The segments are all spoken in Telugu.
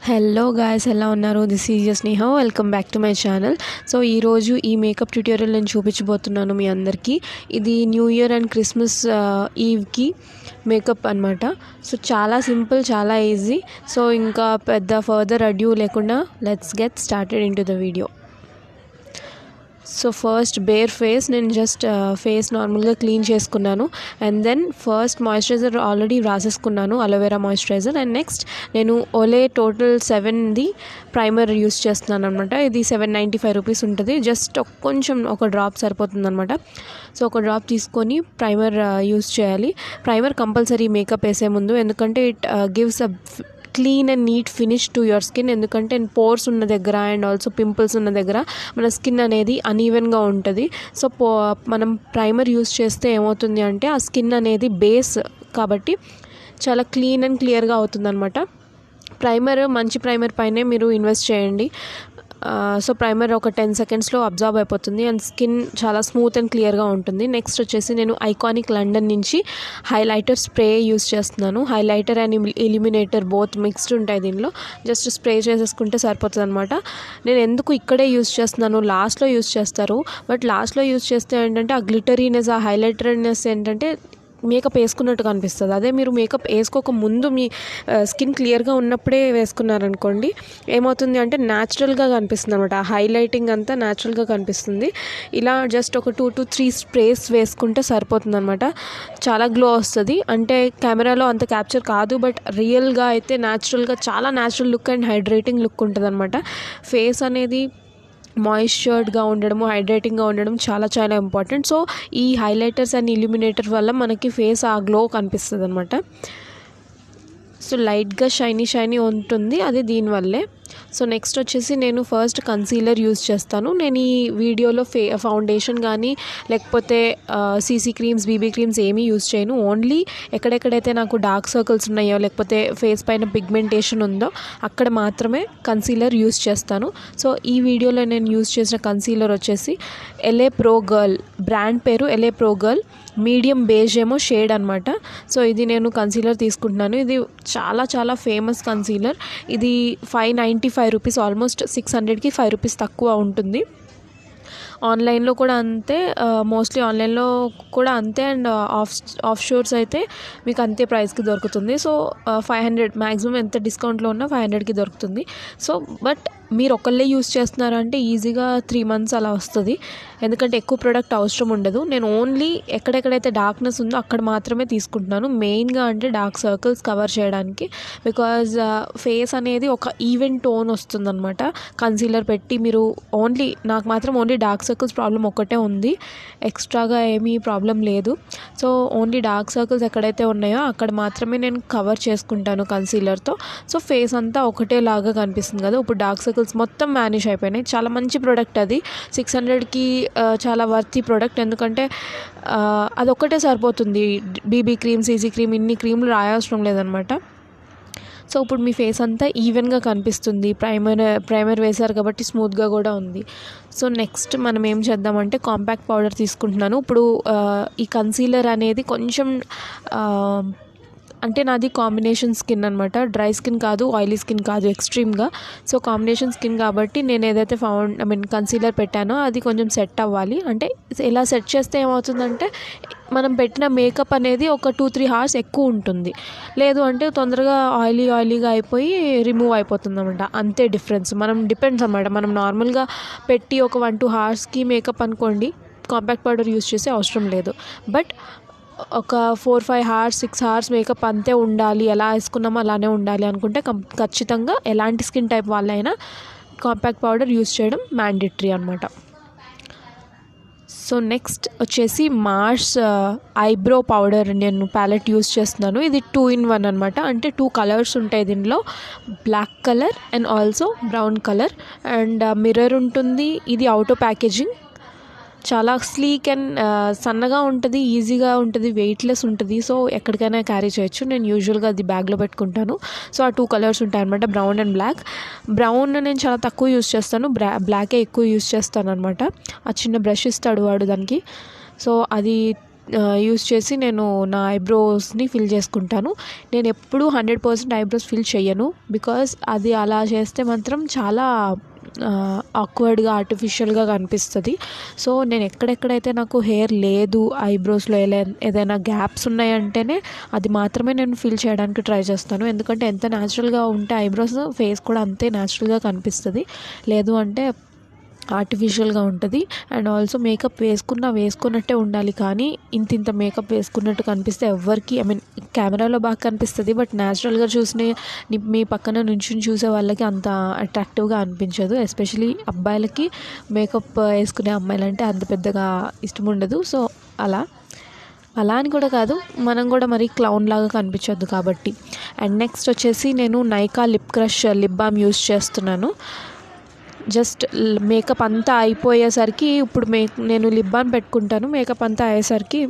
హలో గాయ్స్, ఎలా ఉన్నారు? This is Sneha. Welcome back to my channel. So ఈరోజు ఈ మేకప్ ట్యూటోరియల్ నేను చూపించబోతున్నాను మీ అందరికీ. ఇది న్యూ ఇయర్ అండ్ క్రిస్మస్ ఈవ్కి మేకప్ అనమాట. సో చాలా సింపుల్, చాలా ఈజీ. సో ఇంకా పెద్ద ఫర్దర్ అడ్యూ లేకుండా let's get started into the video. So first bare face నేను జస్ట్ ఫేస్ నార్మల్గా క్లీన్ చేసుకున్నాను. And then first moisturiser already రాసేసుకున్నాను, అలోవెరా మాయిశ్చరైజర్. అండ్ నెక్స్ట్ నేను ఓలే టోటల్ 7ది ప్రైమర్ యూస్ చేస్తున్నాను అనమాట. ఇది 795 రూపీస్ ఉంటుంది. జస్ట్ కొంచెం ఒక డ్రాప్ సరిపోతుంది అనమాట. సో ఒక డ్రాప్ తీసుకొని ప్రైమర్ యూస్ చేయాలి. ప్రైమర్ కంపల్సరీ మేకప్ వేసే ముందు, ఎందుకంటే it gives a clean and neat finish to your skin. ఎందుకంటే పోర్స్ ఉన్న దగ్గర అండ్ ఆల్సో పింపుల్స్ ఉన్న దగ్గర మన స్కిన్ అనేది అన్ఈవెన్గా ఉంటుంది. సో మనం ప్రైమర్ యూస్ చేస్తే ఏమవుతుంది అంటే ఆ స్కిన్ అనేది బేస్ కాబట్టి చాలా క్లీన్ అండ్ క్లియర్గా అవుతుంది అనమాట. ప్రైమర్, మంచి ప్రైమర్ పైనే మీరు ఇన్వెస్ట్ చేయండి. సో ప్రైమర్ ఒక 10 సెకండ్స్లో అబ్జార్బ్ అయిపోతుంది అండ్ స్కిన్ చాలా స్మూత్ అండ్ క్లియర్గా ఉంటుంది. నెక్స్ట్ వచ్చేసి నేను ఐకానిక్ లండన్ నుంచి హైలైటర్ స్ప్రే యూస్ చేస్తున్నాను. Highlighter and illuminator both mixed ఉంటాయి దీనిలో. జస్ట్ స్ప్రే చేసేసుకుంటే సరిపోతుంది అనమాట. నేను ఎందుకు ఇక్కడే యూస్ చేస్తున్నాను, లాస్ట్లో యూస్ చేస్తారు, బట్ లాస్ట్లో యూస్ చేస్తే ఏంటంటే ఆ గ్లిటరీనెస్, ఆ హైలైటర్నెస్ ఏంటంటే మేకప్ వేసుకున్నట్టుగా అనిపిస్తుంది. అదే మీరు మేకప్ వేసుకోక ముందు మీ స్కిన్ క్లియర్గా ఉన్నప్పుడే వేసుకున్నారనుకోండి, ఏమవుతుంది అంటే న్యాచురల్గా కనిపిస్తుంది అనమాట. ఆ హైలైటింగ్ అంతా న్యాచురల్గా కనిపిస్తుంది. ఇలా జస్ట్ ఒక 2 to 3 స్ప్రేస్ వేసుకుంటే సరిపోతుంది అనమాట. చాలా గ్లో వస్తుంది. అంటే కెమెరాలో అంత క్యాప్చర్ కాదు, బట్ రియల్గా అయితే న్యాచురల్గా చాలా natural look and hydrating look ఉంటుంది అనమాట. ఫేస్ అనేది మాయిశ్చర్డ్గా ఉండడము, హైడ్రేటింగ్గా ఉండడం చాలా చాలా ఇంపార్టెంట్. సో ఈ హైలైటర్స్ అండ్ ఇల్యూమినేటర్ వల్ల మనకి ఫేస్ ఆ గ్లో కనిపిస్తుంది అనమాట. సో లైట్గా షైనీ ఉంటుంది, అది దీనివల్లే. సో నెక్స్ట్ వచ్చేసి నేను ఫస్ట్ కన్సీలర్ యూస్ చేస్తాను. నేను ఈ వీడియోలో ఫౌండేషన్ కానీ లేకపోతే సీసీ క్రీమ్స్, బీబీ క్రీమ్స్ ఏమీ యూస్ చేయను. ఓన్లీ ఎక్కడెక్కడైతే నాకు డార్క్ సర్కిల్స్ ఉన్నాయో లేకపోతే ఫేస్ పైన పిగ్మెంటేషన్ ఉందో అక్కడ మాత్రమే కన్సీలర్ యూస్ చేస్తాను. సో ఈ వీడియోలో నేను యూస్ చేసిన కన్సీలర్ వచ్చేసి LA Pro Girl, బ్రాండ్ పేరు LA Pro Girl, medium beige ఏమో షేడ్ అనమాట. సో ఇది నేను కన్సీలర్ తీసుకుంటున్నాను. ఇది చాలా చాలా ఫేమస్ కన్సీలర్. ఇది 595 రూపీస్, ఆల్మోస్ట్ 600కి 5 రూపీస్ తక్కువ ఉంటుంది. ఆన్లైన్లో కూడా అంతే, మోస్ట్లీ ఆన్లైన్లో కూడా అంతే, అండ్ ఆఫ్ షోర్స్ అయితే మీకు అంతే ప్రైస్కి దొరుకుతుంది. సో 500 మ్యాక్సిమం ఎంత డిస్కౌంట్లో ఉన్నా 500కి దొరుకుతుంది. సో బట్ మీరు ఒకళ్ళే యూస్ చేస్తున్నారంటే ఈజీగా 3 months అలా వస్తుంది, ఎందుకంటే ఎక్కువ ప్రోడక్ట్ అవసరం ఉండదు. నేను ఓన్లీ ఎక్కడెక్కడైతే డార్క్నెస్ ఉందో అక్కడ మాత్రమే తీసుకుంటున్నాను, మెయిన్గా అంటే డార్క్ సర్కిల్స్ కవర్ చేయడానికి. బికాజ్ ఫేస్ అనేది ఒక ఈవెన్ టోన్ వస్తుందన్నమాట కన్సీలర్ పెట్టి. మీరు నాకు మాత్రం ఓన్లీ డార్క్ సర్కిల్స్ ప్రాబ్లం ఒక్కటే ఉంది, ఎక్స్ట్రాగా ఏమీ ప్రాబ్లం లేదు. సో ఓన్లీ డార్క్ సర్కిల్స్ ఎక్కడైతే ఉన్నాయో అక్కడ మాత్రమే నేను కవర్ చేసుకుంటాను కన్సీలర్తో. సో ఫేస్ అంతా ఒకటేలాగా కనిపిస్తుంది కదా. ఇప్పుడు డార్క్ సర్కిల్స్ మొత్తం వ్యానిష్ అయిపోయినాయి. చాలా మంచి ప్రోడక్ట్ అది, 600కి చాలా వర్తీ ప్రోడక్ట్. ఎందుకంటే అదొక్కటే సరిపోతుంది. బీబీ క్రీమ్, సీసీ క్రీమ్, ఇన్ని క్రీమ్లు రాయవసరం లేదనమాట. సో ఇప్పుడు మీ ఫేస్ అంతా ఈవెన్గా కనిపిస్తుంది. ప్రైమర్ వేశారు కాబట్టి స్మూత్గా కూడా ఉంది. సో నెక్స్ట్ మనం ఏం చేద్దామంటే కాంపాక్ట్ పౌడర్ తీసుకుంటున్నాను. ఇప్పుడు ఈ కన్సీలర్ అనేది కొంచెం అంటే నాది కాంబినేషన్ స్కిన్ అనమాట. డ్రై స్కిన్ కాదు, ఆయిలీ స్కిన్ కాదు ఎక్స్ట్రీమ్గా. సో కాంబినేషన్ స్కిన్ కాబట్టి నేను ఏదైతే కన్సీలర్ పెట్టానో అది కొంచెం సెట్ అవ్వాలి. అంటే ఇలా సెట్ చేస్తే ఏమవుతుందంటే మనం పెట్టిన మేకప్ అనేది ఒక 2-3 hours ఎక్కువ ఉంటుంది. లేదు అంటే తొందరగా ఆయిలీగా అయిపోయి రిమూవ్ అయిపోతుంది అనమాట. అంతే డిఫరెన్స్. డిపెండ్స్ అనమాట. మనం నార్మల్గా పెట్టి ఒక 1-2 hoursకి మేకప్ అనుకోండి, కాంపాక్ట్ పౌడర్ యూస్ చేసే అవసరం లేదు. బట్ ఒక 4-5 hours, 6 hours మేకప్ అంతే ఉండాలి, ఎలా వేసుకున్నామో అలానే ఉండాలి అనుకుంటే ఖచ్చితంగా ఎలాంటి స్కిన్ టైప్ వాళ్ళైనా కాంపాక్ట్ పౌడర్ యూస్ చేయడం మ్యాండేటరీ అనమాట. సో నెక్స్ట్ వచ్చేసి మార్స్ ఐబ్రో పౌడర్ నేను ప్యాలెట్ యూస్ చేస్తున్నాను. ఇది 2-in-1 అనమాట. అంటే 2 కలర్స్ ఉంటాయి దీనిలో, black colour and also brown colour. And mirror ఉంటుంది. ఇది అవుటో ప్యాకేజింగ్, చాలా స్లీక్ అండ్ సన్నగా ఉంటుంది, ఈజీగా ఉంటుంది, వెయిట్లెస్ ఉంటుంది. సో ఎక్కడికైనా క్యారీ చేయొచ్చు. నేను యూజువల్గా అది బ్యాగ్లో పెట్టుకుంటాను. సో ఆ 2 కలర్స్ ఉంటాయి అనమాట, బ్రౌన్ అండ్ బ్లాక్. బ్రౌన్ నేను చాలా తక్కువ యూస్ చేస్తాను, బ్లాకే ఎక్కువ యూస్ చేస్తాను అనమాట. ఆ చిన్న బ్రష్ ఇస్తాడు వాడు దానికి. సో అది యూస్ చేసి నేను నా ఐబ్రోస్ని ఫిల్ చేసుకుంటాను. నేను ఎప్పుడూ 100% ఐబ్రోస్ ఫిల్ చేయను, బికాజ్ అది అలా చేస్తే మాత్రం చాలా ఆక్వర్డ్గా ఆర్టిఫిషియల్గా కనిపిస్తుంది. సో నేను ఎక్కడెక్కడైతే నాకు హెయిర్ లేదు, ఐబ్రోస్లో ఏదైనా గ్యాప్స్ ఉన్నాయంటేనే అది మాత్రమే నేను ఫిల్ చేయడానికి ట్రై చేస్తాను. ఎందుకంటే ఎంత న్యాచురల్గా ఉంటే ఐబ్రోస్, ఫేస్ కూడా అంతే న్యాచురల్గా కనిపిస్తుంది. లేదు అంటే ఆర్టిఫిషియల్గా ఉంటుంది. అండ్ ఆల్సో మేకప్ వేసుకున్నట్టే ఉండాలి, కానీ ఇంత మేకప్ వేసుకున్నట్టు కనిపిస్తే ఎవ్వరికి, ఐ మీన్ కెమెరాలో బాగా కనిపిస్తుంది, బట్ న్యాచురల్గా మీ పక్కన నుంచి చూసే వాళ్ళకి అంత అట్రాక్టివ్గా అనిపించదు. ఎస్పెషలీ అబ్బాయిలకి మేకప్ వేసుకునే అమ్మాయిలంటే అంత పెద్దగా ఇష్టం ఉండదు. సో అలా అని కూడా కాదు, మనం కూడా మరి క్లౌన్ లాగా కనిపించొద్దు కాబట్టి. అండ్ నెక్స్ట్ వచ్చేసి నేను Nykaa lip crush lip balm use చేస్తున్నాను. జస్ట్ మేకప్ అంతా అయిపోయేసరికి ఇప్పుడు నేను లిప్ బామ్ పెట్టుకుంటాను. మేకప్ అంతా అయ్యేసరికి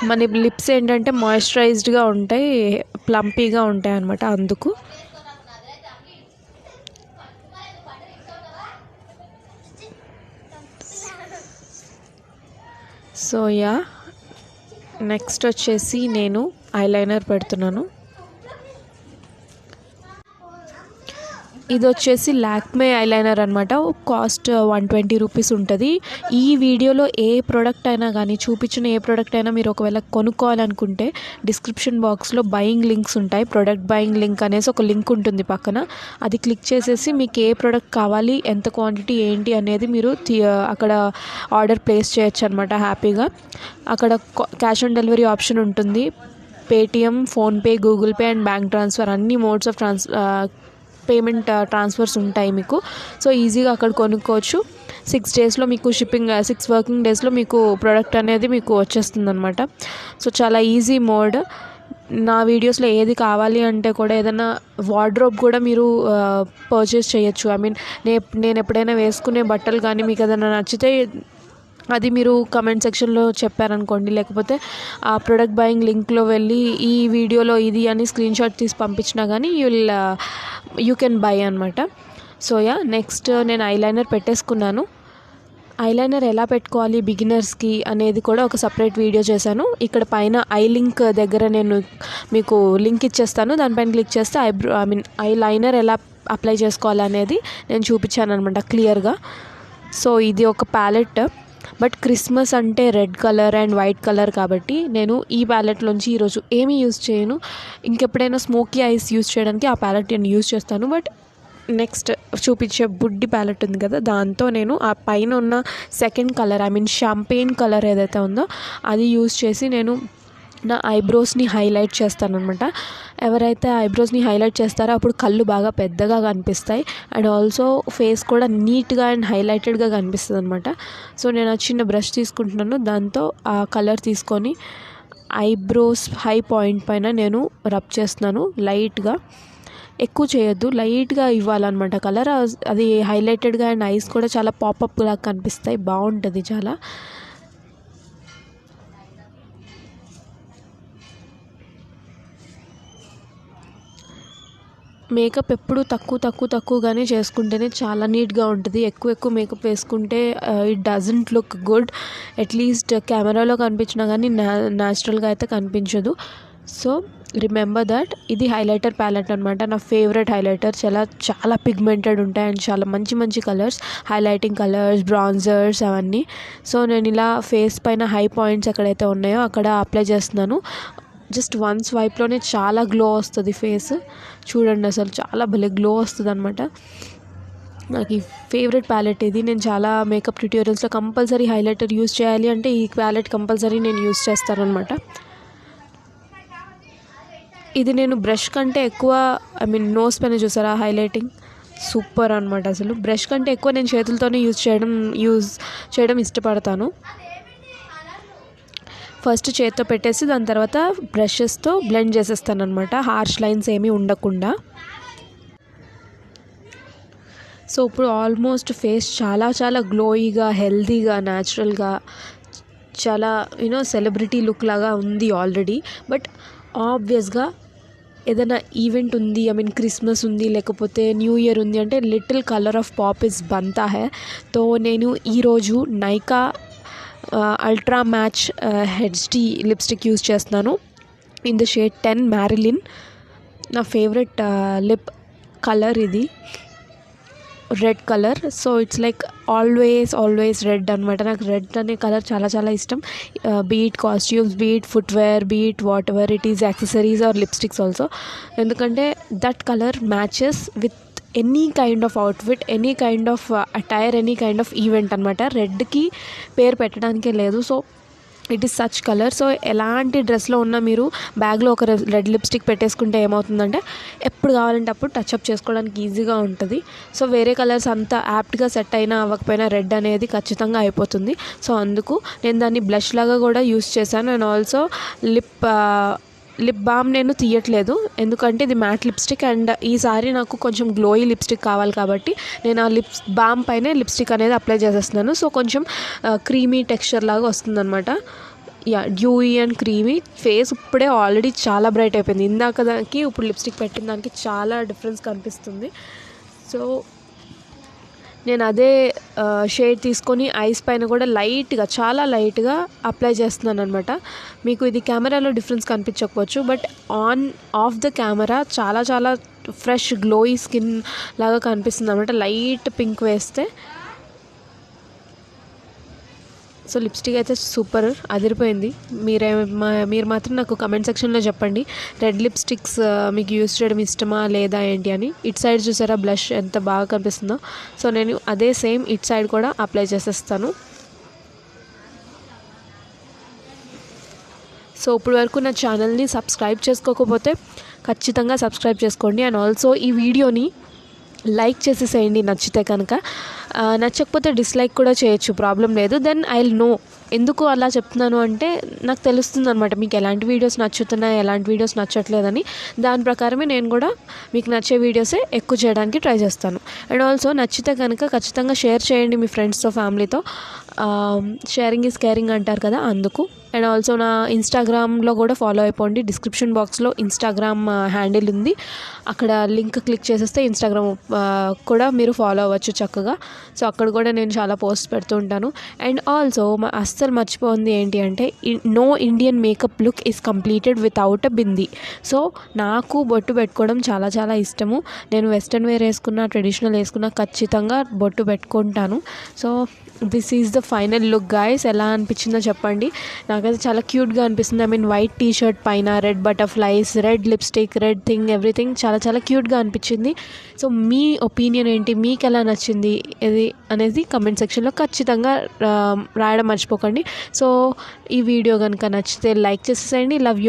మన లిప్స్ ఏంటంటే మాయిశ్చరైజ్డ్గా ఉంటాయి, ప్లంపీగా ఉంటాయి అన్నమాట. అందుకు సో నెక్స్ట్ వచ్చేసి నేను ఐలైనర్ పెడుతున్నాను. ఇది వచ్చేసి లాక్మే ఐలైనర్ అనమాట. కాస్ట్ 120 రూపీస్ ఉంటుంది. ఈ వీడియోలో ఏ ప్రోడక్ట్ అయినా కానీ, చూపించిన ఏ ప్రోడక్ట్ అయినా మీరు ఒకవేళ కొనుక్కోవాలనుకుంటే డిస్క్రిప్షన్ బాక్స్లో బయింగ్ లింక్స్ ఉంటాయి. ప్రోడక్ట్ బయింగ్ లింక్ అనేసి ఒక లింక్ ఉంటుంది పక్కన. అది క్లిక్ చేసేసి మీకు ఏ ప్రోడక్ట్ కావాలి, ఎంత క్వాంటిటీ ఏంటి అనేది మీరు అక్కడ ఆర్డర్ ప్లేస్ చేయొచ్చు అనమాట హ్యాపీగా. అక్కడ క్యాష్ ఆన్ డెలివరీ ఆప్షన్ ఉంటుంది. Paytm, PhonePe, Google pay and bank transfer అన్ని మోడ్స్ ఆఫ్ పేమెంట్ ట్రాన్స్ఫర్స్ ఉంటాయి మీకు. సో ఈజీగా అక్కడ కొనుక్కోవచ్చు. 6 డేస్లో మీకు షిప్పింగ్, 6 వర్కింగ్ డేస్లో మీకు ప్రోడక్ట్ అనేది మీకు వచ్చేస్తుంది అనమాట. సో చాలా ఈజీ మోడ్. నా వీడియోస్లో ఏది కావాలి అంటే కూడా, ఏదైనా వార్డ్రోబ్ కూడా మీరు పర్చేస్ చేయొచ్చు. ఐ మీన్ నేను ఎప్పుడైనా వేసుకునే బట్టలు కానీ మీకు ఏదైనా నచ్చితే అది మీరు కమెంట్ సెక్షన్లో చెప్పారనుకోండి, లేకపోతే ఆ ప్రొడక్ట్ బయింగ్ లింక్లో వెళ్ళి ఈ వీడియోలో ఇది అని స్క్రీన్ షాట్ తీసి పంపించినా కానీ యూ కెన్ బై అనమాట. సో నెక్స్ట్ నేను ఐలైనర్ పెట్టేసుకున్నాను. ఐలైనర్ ఎలా పెట్టుకోవాలి బిగినర్స్కి అనేది కూడా ఒక సపరేట్ వీడియో చేశాను. ఇక్కడ పైన ఐ లింక్ దగ్గర నేను మీకు లింక్ ఇచ్చేస్తాను. దానిపైన క్లిక్ చేస్తే ఐలైనర్ ఎలా అప్లై చేసుకోవాలి అనేది నేను చూపించాను అనమాట క్లియర్గా. సో ఇది ఒక ప్యాలెట్, బట్ క్రిస్మస్ అంటే red colour and white colour కాబట్టి నేను ఈ ప్యాలెట్లోంచి ఈరోజు ఏమీ యూజ్ చేయను. ఇంకెప్పుడైనా స్మోకీ ఐస్ యూజ్ చేయడానికి ఆ ప్యాలెట్ నేను యూజ్ చేస్తాను. బట్ నెక్స్ట్ చూపించే బుడ్డి ప్యాలెట్ ఉంది కదా, దాంతో నేను ఆ పైన ఉన్న second colour, I mean champagne colour ఏదైతే ఉందో అది యూజ్ చేసి నేను నా ఐబ్రోస్ని హైలైట్ చేస్తాను అనమాట. ఎవరైతే ఐబ్రోస్ని హైలైట్ చేస్తారో అప్పుడు కళ్ళు బాగా పెద్దగా కనిపిస్తాయి అండ్ ఆల్సో ఫేస్ కూడా నీట్గా అండ్ హైలైటెడ్గా కనిపిస్తుంది అనమాట. సో నేను ఆ చిన్న బ్రష్ తీసుకుంటున్నాను. దాంతో ఆ కలర్ తీసుకొని ఐబ్రోస్ హై పాయింట్ పైన నేను రబ్ చేస్తున్నాను లైట్గా. ఎక్కువ చేయొద్దు, లైట్గా ఇవ్వాలన్నమాట కలర్. అది హైలైటెడ్గా అండ్ ఐస్ కూడా చాలా పాపప్ లాగా కనిపిస్తాయి, బాగుంటుంది చాలా. మేకప్ ఎప్పుడు తక్కువగానే చేసుకుంటేనే చాలా నీట్గా ఉంటుంది. ఎక్కువ మేకప్ వేసుకుంటే it doesn't look good. At least కెమెరాలో కనిపించినా కానీ న్యాచురల్గా అయితే కనిపించదు. So remember that. ఇది హైలైటర్ ప్యాలెట్ అనమాట, నా ఫేవరెట్ హైలైటర్. చాలా పిగ్మెంటెడ్ ఉంటాయి అండ్ చాలా మంచి కలర్స్, హైలైటింగ్ కలర్స్, బ్రాన్జర్స్ అవన్నీ. సో నేను ఇలా ఫేస్ పైన హై పాయింట్స్ ఎక్కడైతే ఉన్నాయో అక్కడ అప్లై చేస్తున్నాను. జస్ట్ 1 స్వైప్లోనే చాలా గ్లో వస్తుంది ఫేస్. చూడండి, అసలు చాలా భలే గ్లో వస్తుంది అనమాట. నాకు ఈ ఫేవరెట్ ప్యాలెట్ ఇది. నేను చాలా మేకప్ ట్యూటోరియల్స్లో కంపల్సరీ హైలైటర్ యూజ్ చేయాలి అంటే ఈ ప్యాలెట్ కంపల్సరీ నేను యూజ్ చేస్తానమాట. ఇది నేను బ్రష్ కంటే ఎక్కువ, ఐ మీన్ నోస్ పైన చూసారా హైలైటింగ్ సూపర్ అనమాట. అసలు బ్రష్ కంటే ఎక్కువ నేను చేతులతోనే యూజ్ చేయడం ఇష్టపడతాను. ఫస్ట్ చేత్తో పెట్టేసి దాని తర్వాత బ్రషెస్తో బ్లెండ్ చేసేస్తాను అనమాట, హార్ష్ లైన్స్ ఏమీ ఉండకుండా. సో ఇప్పుడు ఆల్మోస్ట్ ఫేస్ చాలా గ్లోయిగా, హెల్తీగా, న్యాచురల్గా, చాలా సెలబ్రిటీ లుక్ లాగా ఉంది ఆల్రెడీ. బట్ ఆబ్వియస్గా ఏదైనా ఈవెంట్ ఉంది, ఐ మీన్ క్రిస్మస్ ఉంది, లేకపోతే న్యూ ఇయర్ ఉంది అంటే లిటిల్ కలర్ ఆఫ్ పాప్ ఇస్ బంతా హై. తో నేను ఈరోజు Nykaa ultra match HD lipstick use చేస్తున్నాను ఇన్ ద షేడ్ 10 మ్యారిలిన్. నా ఫేవరెట్ లిప్ కలర్ ఇది, red colour. So it's like always red అనమాట. నాకు రెడ్ అనే కలర్ చాలా చాలా ఇష్టం. Be it costumes, be it footwear, be it whatever it is, accessories or lipsticks also. ఎందుకంటే that colour matches with any kind of outfit, any kind of attire, any kind of event అనమాట. రెడ్కి పేరు పెట్టడానికే లేదు. So it is such colour. So ఎలాంటి డ్రెస్లో ఉన్నా మీరు బ్యాగ్లో ఒక రెడ్ లిప్స్టిక్ పెట్టేసుకుంటే ఏమవుతుందంటే ఎప్పుడు కావాలంటే అప్పుడు టచ్అప్ చేసుకోవడానికి ఈజీగా ఉంటుంది. సో వేరే కలర్స్ అంతా యాప్ట్గా సెట్ అయినా అవ్వకపోయినా రెడ్ అనేది ఖచ్చితంగా అయిపోతుంది. సో అందుకు నేను దాన్ని బ్లష్ లాగా కూడా యూస్ చేశాను. అండ్ ఆల్సో లిప్ బామ్ నేను తీయట్లేదు, ఎందుకంటే ఇది మ్యాట్ లిప్స్టిక్ అండ్ ఈసారి నాకు కొంచెం గ్లోయి లిప్స్టిక్ కావాలి కాబట్టి నేను ఆ లిప్ బామ్ పైనే లిప్స్టిక్ అనేది అప్లై చేసేస్తున్నాను. సో కొంచెం క్రీమీ టెక్స్చర్ లాగా వస్తుందన్నమాట. Dewey and creamy. ఫేస్ ఇప్పుడే ఆల్రెడీ చాలా బ్రైట్ అయిపోయింది. ఇందాక దానికి ఇప్పుడు లిప్స్టిక్ పెట్టిన దానికి చాలా డిఫరెన్స్ కనిపిస్తుంది. సో నేను అదే షేడ్ తీసుకొని ఐస్ పైన కూడా లైట్గా, చాలా లైట్గా అప్లై చేస్తున్నాను అనమాట. మీకు ఇది కెమెరాలో డిఫరెన్స్ కనిపించకపోవచ్చు, బట్ ఆఫ్ ద కెమెరా చాలా చాలా ఫ్రెష్ గ్లోయి స్కిన్ లాగా కనిపిస్తుంది అనమాట లైట్ పింక్ వేస్తే. సో లిప్స్టిక్ అయితే సూపర్ అదిరిపోయింది. మీరు మాత్రం నాకు కమెంట్ సెక్షన్లో చెప్పండి, రెడ్ లిప్స్టిక్స్ మీకు యూస్ చేయడం ఇష్టమా లేదా ఏంటి అని. ఇట్ సైడ్ చూసారా బ్లష్ ఎంత బాగా కనిపిస్తుందో. సో నేను అదే సేమ్ ఇట్ సైడ్ కూడా అప్లై చేసేస్తాను. సో ఇప్పుడు వరకు నా ఛానల్ని సబ్స్క్రైబ్ చేసుకోకపోతే ఖచ్చితంగా సబ్స్క్రైబ్ చేసుకోండి. అండ్ ఆల్సో ఈ వీడియోని లైక్ చేసేసేయండి నచ్చితే కనుక. నచ్చకపోతే డిస్లైక్ కూడా చేయొచ్చు, ప్రాబ్లం లేదు. దెన్ ఐ విల్ నో ఎందుకు అలా చెప్తున్నాను అంటే నాకు తెలుస్తుంది అనమాట మీకు ఎలాంటి వీడియోస్ నచ్చుతున్నాయి, ఎలాంటి వీడియోస్ నచ్చట్లేదని. దాని ప్రకారమే నేను కూడా మీకు నచ్చే వీడియోసే ఎక్కువ చేయడానికి ట్రై చేస్తాను. అండ్ ఆల్సో నచ్చితే కనుక ఖచ్చితంగా షేర్ చేయండి మీ ఫ్రెండ్స్తో, ఫ్యామిలీతో. షేరింగ్ ఈజ్ కేరింగ్ అంటారు కదా, అందుకు. అండ్ ఆల్సో నా ఇన్స్టాగ్రామ్లో కూడా ఫాలో అయిపోండి. డిస్క్రిప్షన్ బాక్స్లో ఇన్స్టాగ్రామ్ హ్యాండిల్ ఉంది, అక్కడ లింక్ క్లిక్ చేసేస్తే ఇన్స్టాగ్రామ్ కూడా మీరు ఫాలో అవ్వచ్చు చక్కగా. సో అక్కడ కూడా నేను చాలా పోస్ట్ పెడుతూ ఉంటాను. అండ్ ఆల్సో అస్సలు మర్చిపోయింది ఏంటి అంటే, no Indian makeup look is completed without a bindi. So నాకు బొట్టు పెట్టుకోవడం చాలా చాలా ఇష్టము. నేను వెస్ట్రన్ వేర్ వేసుకున్నా, ట్రెడిషనల్ వేసుకున్నా ఖచ్చితంగా బొట్టు పెట్టుకుంటాను. So this is the final look guys. ఎలా అనిపించిందో చెప్పండి. నాకైతే చాలా క్యూట్గా అనిపిస్తుంది. I mean white T shirt పైన red butterflies, red lipstick, red thing, everything చాలా చాలా క్యూట్గా అనిపించింది. సో మీ ఒపీనియన్ ఏంటి, మీకు ఎలా నచ్చింది ఇది అనేది కమెంట్ సెక్షన్లో ఖచ్చితంగా రాయడం మర్చిపోకండి. సో ఈ వీడియో కనుక నచ్చితే లైక్ చేసేసేయండి. Love you.